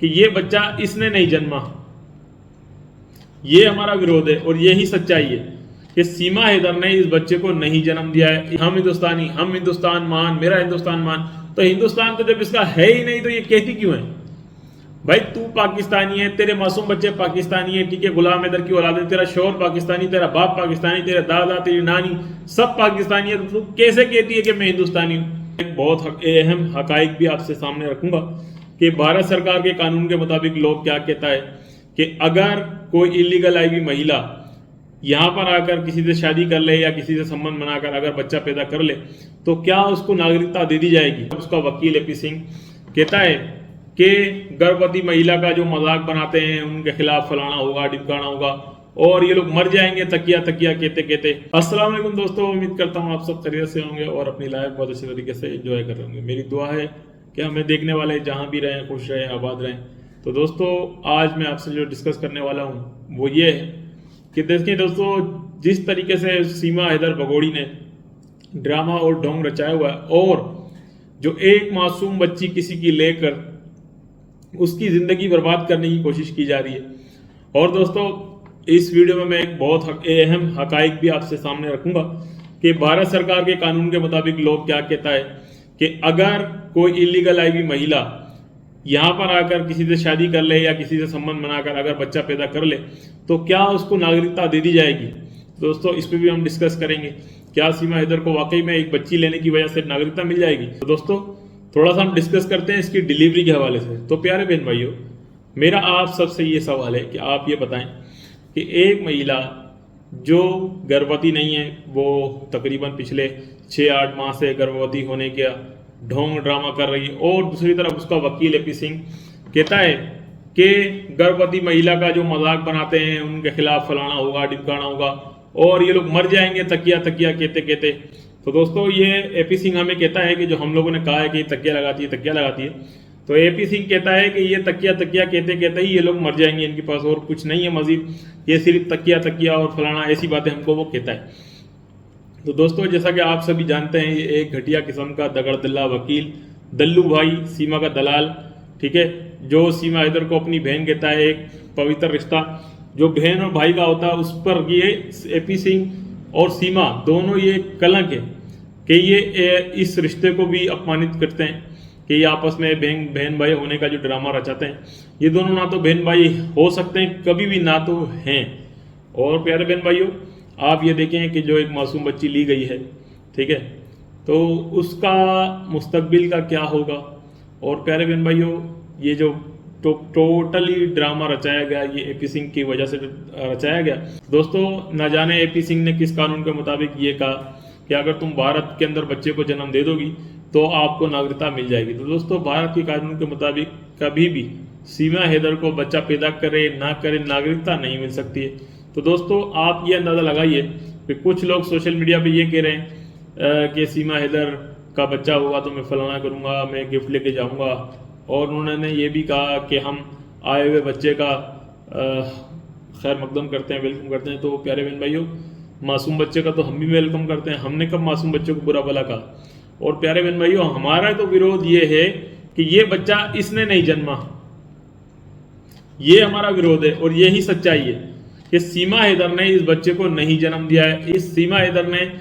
कि ये बच्चा इसने नहीं जन्मा। ये हमारा विरोध है और यही सच्चाई है कि सीमा हैदर ने इस बच्चे को नहीं जन्म दिया है। हम हिंदुस्तानी, हम हिंदुस्तान मान, मेरा हिंदुस्तान मान। तो हिंदुस्तान तो जब इसका है ही नहीं तो ये कहती क्यों है? भाई तू पाकिस्तानी है, तेरे मासूम बच्चे पाकिस्तानी है, ठीक है, गुलाम हैदर की औलाद है, तेरा शोहर पाकिस्तानी, तेरा बाप पाकिस्तानी, तेरा दादा, तेरी नानी सब पाकिस्तानी है, तो तू कैसे कहती है कि मैं हिंदुस्तानी हूँ? एक बहुत अहम हकाइक भी आपसे सामने रखूंगा कि भारत सरकार के कानून के मुताबिक लॉ क्या कहता है कि अगर कोई इलीगल आई हुई महिला यहाँ पर आकर किसी से शादी कर ले या किसी से संबंध बनाकर अगर बच्चा पैदा कर ले तो क्या उसको नागरिकता दे दी जाएगी? उसका वकील एपी सिंह कहता है कि गर्भवती महिला का जो मजाक बनाते हैं उनके खिलाफ फलाना होगा, ढिमकाना होगा और ये लोग मर जाएंगे तकिया तकिया कहते कहते। अस्सलाम वालेकुम दोस्तों, उम्मीद करता हूँ आप सब खैरियत से होंगे और अपनी लाइफ बहुत अच्छे तरीके से एंजॉय कर रहे होंगे। मेरी दुआ है कि हमें देखने वाले जहाँ भी रहें खुश रहें, आबाद रहें। तो दोस्तों आज मैं आपसे जो डिस्कस करने वाला हूँ वो ये है कि देखिए दोस्तों, जिस तरीके से सीमा हैदर भगोड़ी ने ड्रामा और ढोंग रचाया हुआ है और जो एक मासूम बच्ची किसी की लेकर उसकी जिंदगी बर्बाद करने की कोशिश की जा रही है। और दोस्तों इस वीडियो में मैं एक बहुत अहम हकाइक भी आपसे सामने रखूंगा कि भारत सरकार के कानून के मुताबिक लॉ क्या कहता है कि अगर कोई इलीगल आई हुई महिला यहाँ पर आकर किसी से शादी कर ले या किसी से संबंध बनाकर अगर बच्चा पैदा कर ले तो क्या उसको नागरिकता दे दी जाएगी? दोस्तों इस पर भी हम डिस्कस करेंगे। क्या सीमा हैदर को वाकई में एक बच्ची लेने की वजह से नागरिकता मिल जाएगी? तो दोस्तों थोड़ा सा हम डिस्कस करते हैं इसकी डिलीवरी के हवाले से। तो प्यारे बहन भाइयों, मेरा आप सबसे ये सवाल है कि आप ये बताएं कि एक महिला जो गर्भवती नहीं है, वो तकरीबन पिछले 6-8 माह से गर्भवती होने का ढोंग ड्रामा कर रही है और दूसरी तरफ उसका वकील एपी सिंह कहता है कि गर्भवती महिला का जो मजाक बनाते हैं उनके खिलाफ फलाना होगा, ढिमकाना होगा और ये लोग मर जाएंगे तकिया तकिया कहते कहते। तो दोस्तों ये एपी सिंह हमें कहता है कि जो हम लोगों ने कहा है कि तकिया लगाती है, तकिया लगाती है, तो एपी सिंह कहता है कि ये तकिया तकिया कहते कहते ही ये लोग मर जाएंगे, इनके पास और कुछ नहीं है मजीद, ये सिर्फ तकिया तकिया और फलाना ऐसी बातें हमको वो कहता है। तो दोस्तों जैसा कि आप सभी जानते हैं, ये एक घटिया किस्म का दगड़दिल्ला वकील दल्लू भाई, सीमा का दलाल, ठीक है, जो सीमा हैदर को अपनी बहन कहता है, एक पवित्र रिश्ता जो बहन और भाई का होता है उस पर ये एपी सिंह और सीमा दोनों ये कलंक है कि ये इस रिश्ते को भी अपमानित करते हैं कि ये आपस में बहन भाई होने का जो ड्रामा रचाते हैं। ये दोनों ना तो बहन भाई हो सकते हैं कभी भी, ना तो हैं। और प्यारे बहन भाइयों, आप ये देखें कि जो एक मासूम बच्ची ली गई है, ठीक है, तो उसका मुस्तकबिल का क्या होगा? और प्यारे बहन भाइयों, ये जो टोटली ड्रामा रचाया गया ये एपी सिंह की वजह से रचाया गया। दोस्तों ना जाने एपी सिंह ने किस कानून के मुताबिक ये कहा कि अगर तुम भारत के अंदर बच्चे को जन्म दे दोगी तो आपको नागरिकता मिल जाएगी। तो दोस्तों भारत के कानून के मुताबिक कभी भी सीमा हैदर को बच्चा पैदा करे ना करे नागरिकता नहीं मिल सकती है। तो दोस्तों आप ये अंदाज़ा लगाइए कि कुछ लोग सोशल मीडिया पे ये कह रहे हैं कि सीमा हैदर का बच्चा होगा तो मैं फलाना करूँगा, मैं गिफ्ट लेके जाऊँगा। और उन्होंने ये भी कहा कि हम आए हुए बच्चे का खैर मकदम करते हैं, वेलकम करते हैं। तो प्यारे बहन भाइयों, मासूम बच्चे का तो हम भी वेलकम करते हैं, हमने कब मासूम बच्चे को बुरा भला कहा? और प्यारे बहन भाइयों, हमारा तो विरोध ये है कि ये बच्चा इसने नहीं जन्मा। ये हमारा विरोध है और यही सच्चाई है कि सीमा हैदर ने इस बच्चे को नहीं जन्म दिया है। इस सीमा हैदर ने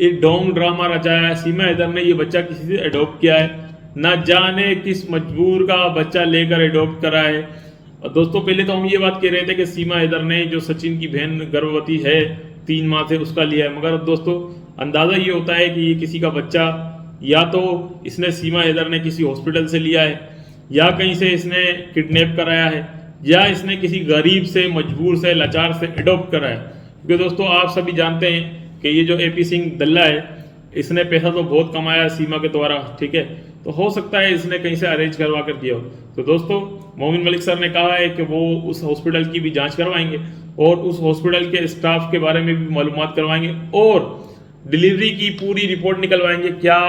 एक ढोंग ड्रामा रचाया है। सीमा हैदर ने ये बच्चा किसी से एडॉप्ट किया है, ना जाने किस मजबूर का बच्चा लेकर एडॉप्ट करा है। और दोस्तों पहले तो हम ये बात कह रहे थे कि सीमा हैदर ने जो सचिन की बहन गर्भवती है 3 माह से उसका लिया है, मगर दोस्तों अंदाज़ा ये होता है कि ये किसी का बच्चा या तो इसने सीमा हैदर ने किसी हॉस्पिटल से लिया है या कहीं से इसने किडनैप कराया है या इसने किसी गरीब से, मजबूर से, लाचार से एडॉप्ट करा है। क्योंकि दोस्तों आप सभी जानते हैं कि ये जो एपी सिंह दल्ला है इसने पैसा तो बहुत कमाया है सीमा के द्वारा, ठीक है, तो हो सकता है इसने कहीं से अरेंज करवा कर दिया हो। तो दोस्तों मोमिन मलिक सर ने कहा है कि वो उस हॉस्पिटल की भी जांच करवाएंगे और उस हॉस्पिटल के स्टाफ के बारे में भी मालूमात करवाएंगे और डिलीवरी की पूरी रिपोर्ट निकलवाएंगे। क्या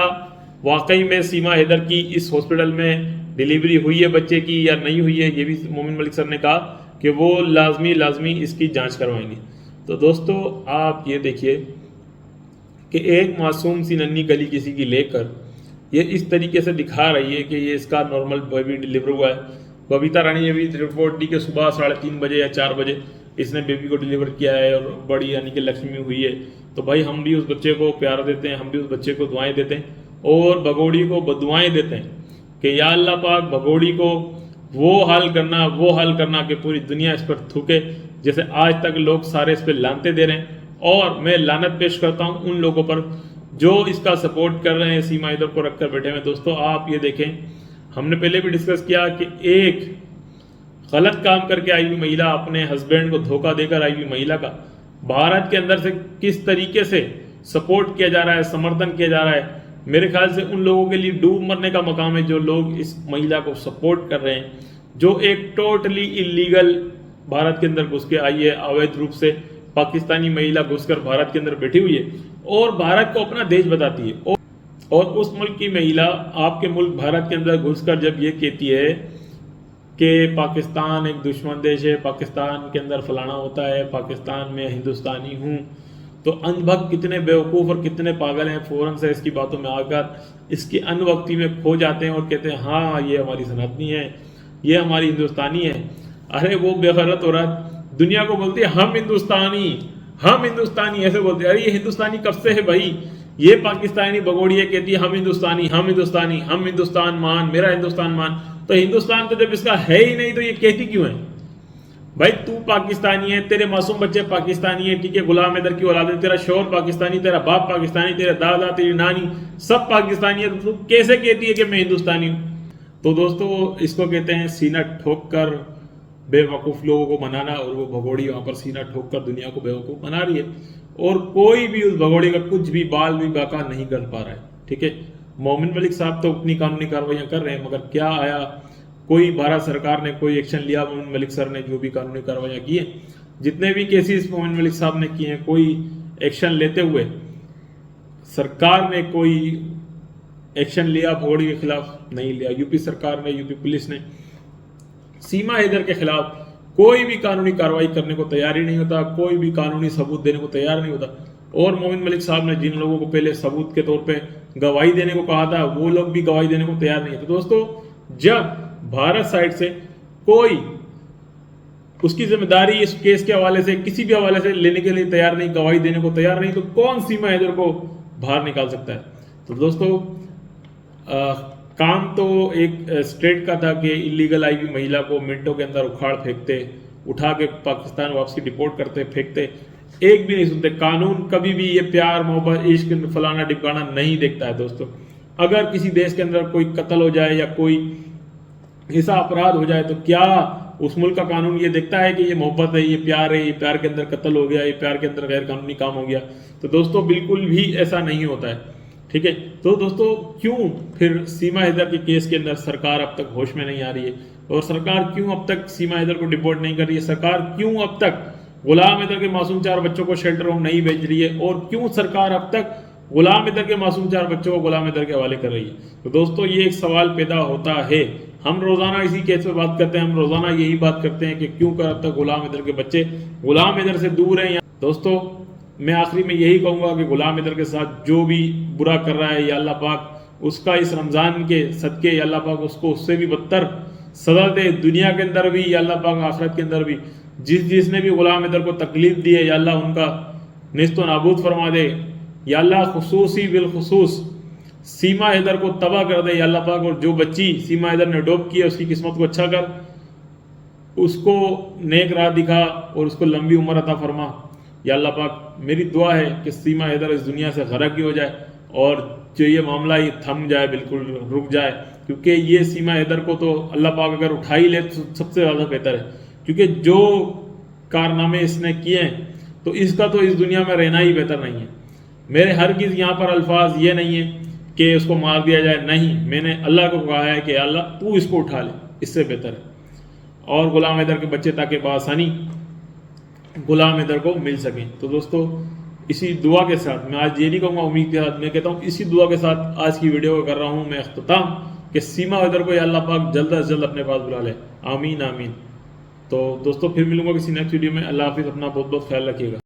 वाकई में सीमा हैदर की इस हॉस्पिटल में डिलीवरी हुई है बच्चे की या नहीं हुई है? ये भी मोमिन मलिक सर ने कहा कि वो लाजमी इसकी जांच करवाएंगे। तो दोस्तों आप ये देखिए कि एक मासूम सी नन्ही कली किसी की लेकर ये इस तरीके से दिखा रही है कि ये इसका नॉर्मल बेबी डिलीवर हुआ है बबीता रानी ने भी रिपोर्ट दी कि सुबह 3:30 बजे या 4 बजे इसने बेबी को डिलीवर किया है और बड़ी यानी कि लक्ष्मी हुई है। तो भाई हम भी उस बच्चे को प्यार देते हैं, हम भी उस बच्चे को दुआएं देते हैं और भगोड़ी को बदुआएं देते हैं कि या अल्लाह पाक भगोड़ी को वो हाल करना कि पूरी दुनिया इस पर थूके जैसे आज तक लोग सारे इस पर लानते दे रहे हैं। और मैं लानत पेश करता हूं उन लोगों पर जो इसका सपोर्ट कर रहे हैं, सीमा हैदर को रखकर बैठे हुए। दोस्तों आप ये देखें, हमने पहले भी डिस्कस किया कि एक गलत काम करके आई हुई महिला, अपने हस्बैंड को धोखा देकर आई हुई महिला का भारत के अंदर से किस तरीके से सपोर्ट किया जा रहा है, समर्थन किया जा रहा है। मेरे ख्याल से उन लोगों के लिए डूब मरने का मकाम है जो लोग इस महिला को सपोर्ट कर रहे हैं, जो एक टोटली इलीगल भारत के अंदर घुस के आई है। अवैध रूप से पाकिस्तानी महिला घुसकर भारत के अंदर बैठी हुई है और भारत को अपना देश बताती है। और उस मुल्क की महिला आपके मुल्क भारत के अंदर घुसकर जब ये कहती है कि पाकिस्तान एक दुश्मन देश है, पाकिस्तान के अंदर फलाना होता है, पाकिस्तान में हिंदुस्तानी हूँ, तो अंधभक्त कितने बेवकूफ़ और कितने पागल हैं, फ़ौरन से इसकी बातों में आकर इसकी अनवक्ती में खो जाते हैं और कहते हैं हाँ ये हमारी सनातनी है, ये हमारी हिंदुस्तानी है। अरे वो बेगैरत औरत दुनिया को बोलती है हम हिंदुस्तानी ऐसे बोलते हैं। अरे ये हिंदुस्तानी कब से है भाई? ये पाकिस्तानी भगोड़िया कहती है हम हिंदुस्तानी, हम हिंदुस्तान मान, मेरा हिंदुस्तान मान। तो हिंदुस्तान तो जब इसका है ही नहीं तो ये कहती क्यों है? भाई तू पाकिस्तानी है, तेरे मासूम बच्चे पाकिस्तानी है, ठीक है, गुलाम हैदर की औलाद है, तेरा शौहर पाकिस्तानी, तेरा बाप पाकिस्तानी, तेरे दादा, तेरी नानी सब पाकिस्तानी है, तो तू कैसे कहती है कि मैं हिंदुस्तानी हूं? तो दोस्तों इसको कहते हैं सीना ठोक कर बेवकूफ़ लोगों को मनाना। और वो भगोड़ी वहां पर सीना ठोक कर दुनिया को बेवकूफ़ बना रही है और कोई भी उस भगोड़ी का कुछ भी बाल भी बाका नहीं कर पा रहा है। ठीक है, मोमिन मलिक साहब तो अपनी कानूनी कार्रवाइयां कर रहे हैं, मगर क्या आया कोई भारत सरकार ने कोई एक्शन लिया? मोमिन मलिक सर ने जो भी कानूनी कार्रवाइयां की हैं, जितने भी केसेस मोमिन मलिक साहब ने किए हैं, कोई एक्शन लेते हुए सरकार ने कोई एक्शन लिया भगोड़ी के खिलाफ? नहीं लिया। यूपी सरकार ने, यूपी पुलिस ने सीमा हैदर के खिलाफ कोई भी कानूनी कार्रवाई करने को तैयार ही नहीं होता, कोई भी कानूनी सबूत देने को तैयार नहीं होता। और मोमिन मलिक साहब ने जिन लोगों को पहले सबूत के तौर पे गवाही देने को कहा था, वो लोग भी गवाही देने को तैयार नहीं है। तो दोस्तों जब भारत साइड से कोई उसकी जिम्मेदारी इस केस के हवाले से, किसी भी हवाले से लेने के लिए तैयार नहीं, गवाही देने को तैयार नहीं, तो कौन सीमा हैदर को बाहर निकाल सकता है? तो दोस्तों काम तो एक स्टेट का था कि इलीगल आई हुई महिला को मिनटों के अंदर उखाड़ फेंकते, उठा के पाकिस्तान वापसी डिपोर्ट करते, फेंकते, एक भी नहीं सुनते। कानून कभी भी ये प्यार मोहब्बत इश्क फलाना डिपकाना नहीं देखता है। दोस्तों अगर किसी देश के अंदर कोई कत्ल हो जाए या कोई ऐसा अपराध हो जाए तो क्या उस मुल्क का कानून ये देखता है कि ये मोहब्बत है, ये प्यार के अंदर कत्ल हो गया, ये प्यार के अंदर गैर कानूनी काम हो गया? तो दोस्तों बिल्कुल भी ऐसा नहीं होता है। ठीक है, तो दोस्तों क्यों फिर सीमा हैदर के केस के अंदर सरकार अब तक होश में नहीं आ रही है? और सरकार क्यों अब तक सीमा हैदर को डिपोर्ट नहीं कर रही है? सरकार क्यों अब तक गुलाम हैदर के मासूम 4 बच्चों को शेल्टर होम नहीं भेज रही है? और क्यों सरकार अब तक गुलाम हैदर के मासूम 4 बच्चों को गुलाम हैदर के हवाले कर रही है? तो दोस्तों ये एक सवाल पैदा होता है। हम रोजाना इसी केस पे बात करते हैं, हम रोजाना यही बात करते हैं कि क्यों कर अब तक गुलाम हैदर के बच्चे गुलाम हैदर से दूर हैं। दोस्तों मैं आखिरी में यही कहूंगा कि गुलाम हैदर के साथ जो भी बुरा कर रहा है, या अल्लाह पाक उसका इस रमजान के सदके, या अल्लाह पाक उसको उससे भी बदतर सजा दे, दुनिया के अंदर भी, या अल्लाह पाक आखिरत के अंदर भी। जिसने भी गुलाम हैदर को तकलीफ दी है, या अल्लाह उनका नेस्तो नाबूद फरमा दे, या अल्लाह खुसूसी बिलखुसूस सीमा हैदर को तबाह कर दे, या अल्लाह पाक। और जो बच्ची सीमा हैदर ने अडॉप्ट की है उसकी किस्मत को अच्छा कर, उसको नेक राह दिखा और उसको लंबी उम्र अता फरमा। या अल्लाह पाक मेरी दुआ है कि सीमा हैदर इस दुनिया से गरक ही हो जाए और जो ये मामला ये थम जाए, बिल्कुल रुक जाए, क्योंकि ये सीमा हैदर को तो अल्लाह पाक अगर उठा ही ले तो सबसे ज़्यादा बेहतर है, क्योंकि जो कारनामे इसने किए हैं तो इसका तो इस दुनिया में रहना ही बेहतर नहीं है। मेरे हरगिज़ यहाँ पर अल्फाज ये नहीं है कि उसको मार दिया जाए, नहीं, मैंने अल्लाह को कहा है कि अल्लाह तू इसको उठा ले, इससे बेहतर है। और गुलाम हैदर के बच्चे ताकि बआसानी गुलाम हैदर को मिल सकें। तो दोस्तों इसी दुआ के साथ, मैं आज ये नहीं कहूँगा उम्मीद के साथ, मैं कहता हूँ इसी दुआ के साथ आज की वीडियो को कर रहा हूँ मैं अख्ताम कि सीमा हैदर को या अल्लाह पाक जल्द से जल्द अपने पास बुला ले। आमीन आमीन। तो दोस्तों फिर मिलूंगा किसी नेक्स्ट वीडियो में। अल्लाह हाफिज़, अपना बहुत बहुत ख्याल रखिएगा।